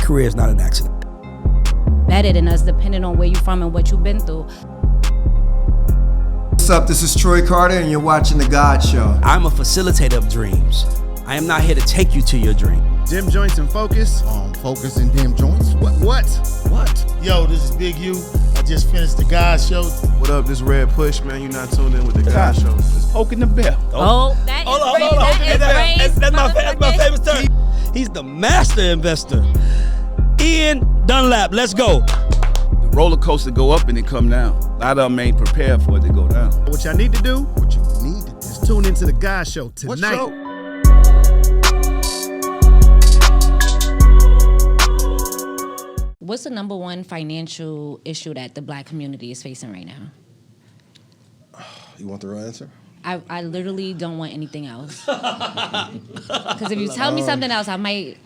career is not an accident. Better than us, depending on where you're from and what you've been through. What's up? This is Troy Carter, and you're watching The God Show. I'm a facilitator of dreams. I am not here to take you to your dream. Dim Joints and Focus. Focus and Dim Joints. What? Yo, this is Big U. I just finished The God Show. What up, this Red Push, man. You're not tuned in with The God Show. Just Poking the bell. Oh, that is Hold great. on. That is That's my motherfucking- favorite term. He's the master investor. Ian Dunlap, let's go. the roller coaster go up and it come down. A lot of them ain't prepared for it to go down. What y'all need to do is tune into The God Show tonight. What show? What's the number one financial issue that the black community is facing right now? You want the real answer? I literally don't want anything else. Because if you tell me something else, I might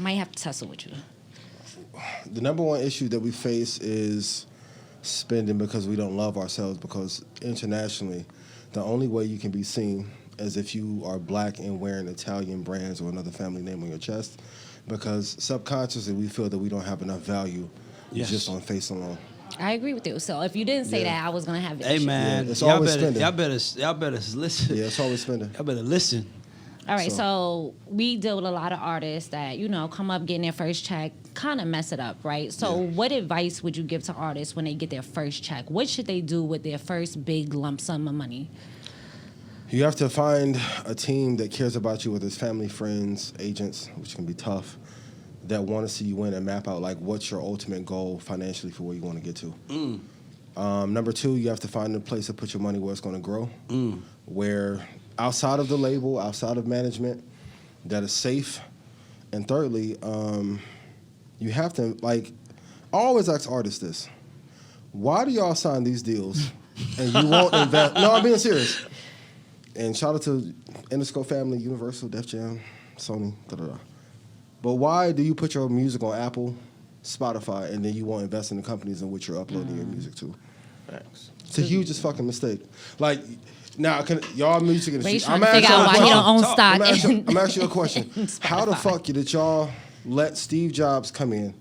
have to tussle with you. The number one issue that we face is spending because we don't love ourselves, because internationally, the only way you can be seen is if you are black and wearing Italian brands or another family name on your chest, because subconsciously we feel that we don't have enough value just on face alone. I agree with you. So if you didn't say that, I was gonna have an issue. Hey man, it's y'all always better, spending. y'all better listen. Yeah, it's always spending. Y'all better listen. All right, so we deal with a lot of artists that, come up getting their first check, kind of mess it up, right? So what advice would you give to artists when they get their first check? What should they do with their first big lump sum of money? You have to find a team that cares about you, whether it's family, friends, agents, which can be tough, that want to see you win and map out like what's your ultimate goal financially for where you want to get to. Number two, you have to find a place to put your money where it's going to grow, where outside of the label, outside of management, that is safe. And thirdly, you have to, I always ask artists this: why do y'all sign these deals and you won't invest? No, I'm being serious. And shout out to Interscope Family, Universal, Def Jam, Sony, da-da-da. But why do you put your music on Apple, Spotify, and then you won't invest in the companies in which you're uploading your music to? Thanks. It's a hugest fucking mistake. Now, y'all music industry. Ray's trying to figure out why he don't own stock. I'm asking you a question. How the fuck did y'all let Steve Jobs come in,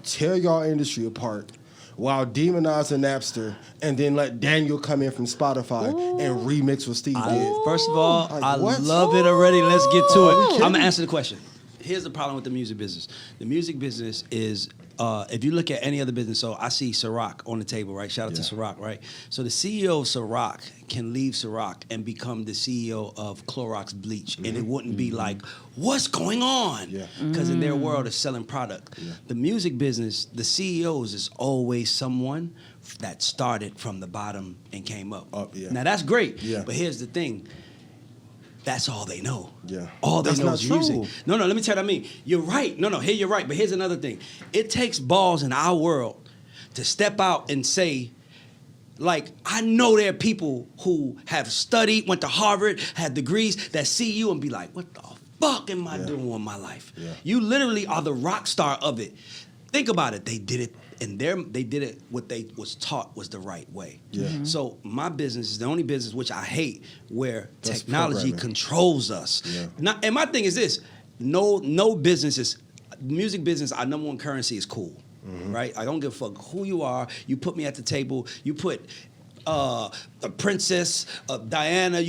tear y'all industry apart, while demonizing Napster, and then let Daniel come in from Spotify and remix what Steve did? First of all, I what? love it already. Let's get to it. I'm gonna answer the question. Here's the problem with the music business. The music business is, if you look at any other business, so I see Ciroc on the table, right? Shout out to Ciroc, right? So the CEO of Ciroc can leave Ciroc and become the CEO of Clorox Bleach, and it wouldn't be like, what's going on? Because in their world, it's selling product. The music business, the CEOs is always someone that started from the bottom and came up. Now that's great, but here's the thing. That's all they know. All they know is music. No, let me tell you what I mean. You're right. No, here you're right. But here's another thing. It takes balls in our world to step out and say, I know there are people who have studied, went to Harvard, had degrees, that see you and be like, what the fuck am I doing with my life? You literally are the rock star of it. Think about it. They did it. And they did it what they was taught was the right way. So my business is the only business which I hate where technology controls us. And my thing is this: no business is music business. Our number one currency is cool, right? I don't give a fuck who you are. You put me at the table. You put a princess, Diana.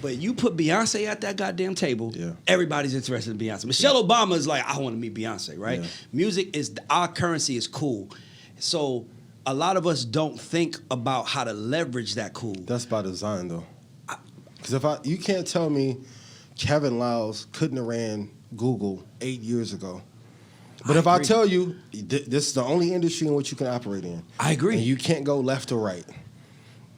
But you put Beyonce at that goddamn table. Everybody's interested in Beyonce. Michelle Obama is like, I want to meet Beyonce, right? Music is our currency is cool. So a lot of us don't think about how to leverage that cool. That's by design, though. Because you can't tell me Kevin Liles couldn't have ran Google 8 years ago. But if I tell you this is the only industry in which you can operate in, I agree. And you can't go left or right.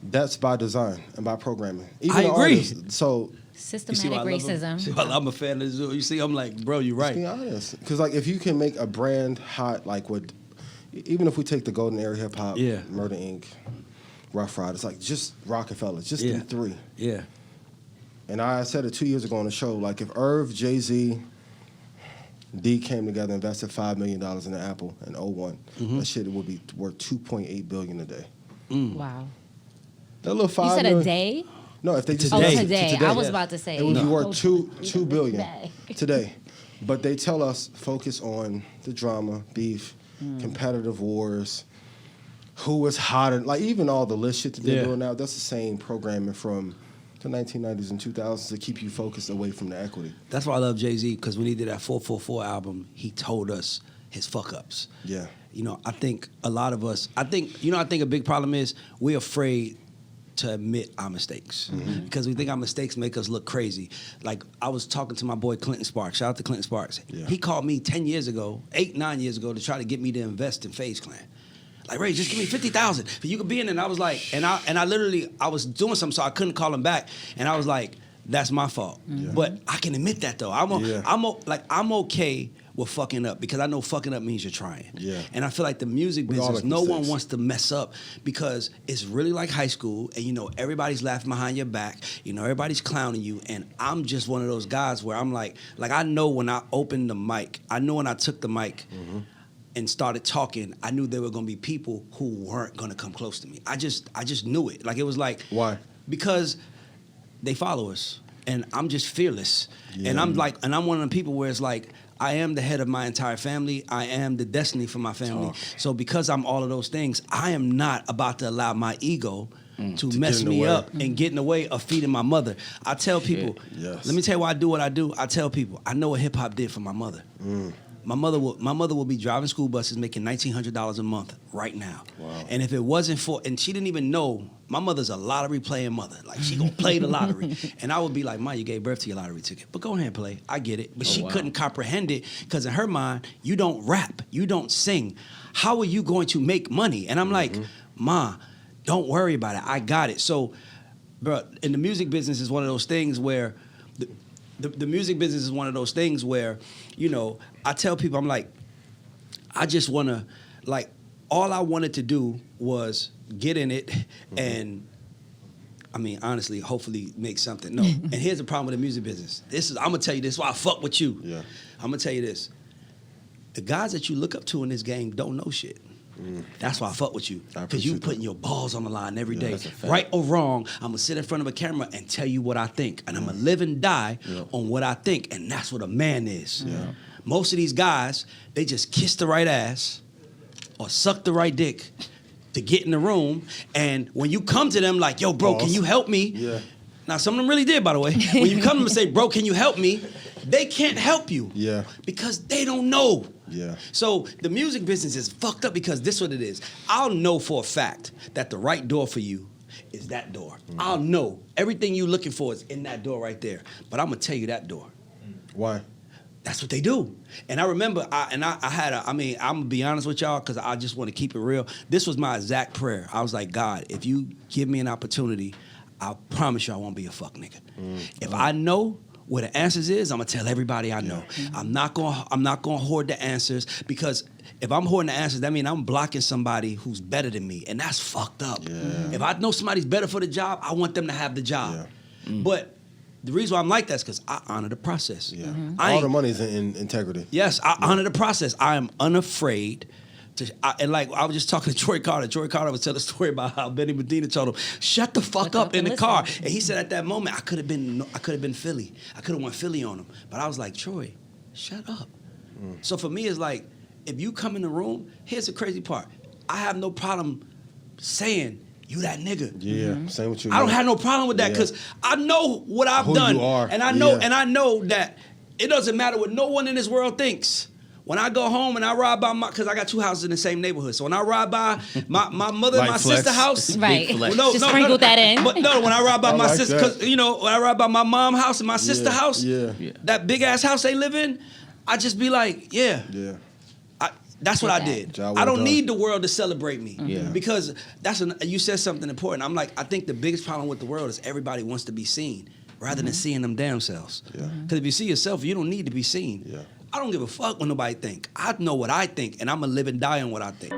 That's by design and by programming. Even I agree. Artists, so Systematic racism. See, I'm a fan of Zoo. You see, I'm like, bro, you're right. Be honest, because if you can make a brand hot, even if we take the golden era hip hop, Murder Inc., Rough Riders, just Rockefeller, just them three. And I said it 2 years ago on the show, if Irv, Jay-Z, D came together and invested $5 million in the Apple in 2001, that shit would be worth $2.8 billion a day. Wow. That little $5 You said million, a day? No, if they just today. invested I was about to say. it would be worth $2 billion today. But they tell us focus on the drama, beef, competitive wars, who is hotter, like even all the list shit that they're doing now. That's the same programming from the 1990s and 2000s to keep you focused away from the equity. That's why I love Jay-Z, because when he did that 444 album, he told us his fuck ups. Yeah. You know, I think a lot of us, I think a big problem is we're afraid to admit our mistakes because we think our mistakes make us look crazy. Like, I was talking to my boy Clinton Sparks. Shout out to Clinton Sparks. Yeah. He called me 9 years ago, to try to get me to invest in FaZe Clan. Like, Ray, just give me 50,000 for you could be in it. And I was like, I was doing something, so I couldn't call him back. And I was like, that's my fault. Yeah. But I can admit that though. I'm okay with fucking up because I know fucking up means you're trying. Yeah. And I feel like the music We all business, make no one mistakes. wants to mess up because it's really like high school, and you know everybody's laughing behind your back. You know everybody's clowning you, and I'm just one of those guys where I'm like I know when I opened the mic, I know when I took the mic. And started talking, I knew there were gonna be people who weren't gonna come close to me. I just knew it. Like, it was like, Why? because they follow us, and I'm just fearless. Yeah. And I'm one of the people where it's like, I am the head of my entire family. I am the destiny for my family. So because I'm all of those things, I am not about to allow my ego to mess get in the me way. up and get in the way of feeding my mother. I tell people, Yes. let me tell you why I do what I do. I tell people, I know what hip hop did for my mother. My mother will be driving school buses making $1,900 a month right now. Wow. And if it wasn't for, and she didn't even know, my mother's a lottery playing mother. Like, she gonna play the lottery. And I would be like, Ma, you gave birth to your lottery ticket, but go ahead and play. I get it. But she couldn't comprehend it because in her mind, you don't rap, you don't sing. How are you going to make money? And I'm like, Ma, don't worry about it. I got it. So, bro, in the music business is one of those things where the music business is one of those things where, you know, I tell people, I'm like, I just want to, like, all I wanted to do was get in it and, I mean, honestly, hopefully make something. No. And here's the problem with the music business. I'm going to tell you this, why I fuck with you. Yeah. I'm going to tell you this. The guys that you look up to in this game don't know shit. That's why I fuck with you. I Because you appreciate putting that. your balls on the line every day. that's a fact. Right or wrong, I'm going to sit in front of a camera and tell you what I think. And I'm going to live and die on what I think. And that's what a man is. Yeah. Most of these guys, they just kiss the right ass or suck the right dick to get in the room. And when you come to them like, yo, bro, can you help me? Yeah. Now, some of them really did, by the way. When you come to them and say, bro, can you help me? They can't help you. Yeah. Because they don't know. Yeah. So the music business is fucked up because this is what it is. I'll know for a fact that the right door for you is that door. I'll know everything you're looking for is in that door right there. But I'm gonna tell you that door. Why? That's what they do. And I remember, I'm gonna be honest with y'all because I just want to keep it real. This was my exact prayer. I was like, God, if you give me an opportunity, I promise you I won't be a fuck nigga. If I know where the answers is, I'm gonna tell everybody I know. I'm not gonna hoard the answers because if I'm hoarding the answers, that means I'm blocking somebody who's better than me, and that's fucked up. Yeah. If I know somebody's better for the job, I want them to have the job. But the reason why I'm like that is because I honor the process. Yeah. I All ain't- the money's in integrity. Yes, I honor the process. I am unafraid to, and like I was just talking to Troy Carter. Troy Carter was telling a story about how Benny Medina told him, "Shut the fuck Shut up up in and the listen." car." And he said at that moment, I could have been Philly. I could have went Philly on him. But I was like, Troy, shut up. So for me, it's like, if you come in the room, here's the crazy part. I have no problem saying you that nigga. Yeah. Same with you. I don't man. have no problem with that Yeah. because I know what I've Who done, you are. and I know, Yeah. and I know that it doesn't matter what no one in this world thinks. When I go home and I ride by because I got two houses in the same neighborhood, so when I ride by my mother and Light my flex. sister's house, Right. Big flex. Just sprinkle that in. But no, when I ride by I my like sister, that. because when I ride by my mom's house and my sister's house, Yeah. that big ass house they live in, I just be like, yeah. Yeah. That's what I Get did. Job well I don't done. need the world to celebrate me. Yeah. Because you said something important. I'm like, I think the biggest problem with the world is everybody wants to be seen rather than seeing them damn selves. Yeah. Because if you see yourself, you don't need to be seen. Yeah. I don't give a fuck what nobody think. I know what I think, and I'm going to live and die on what I think.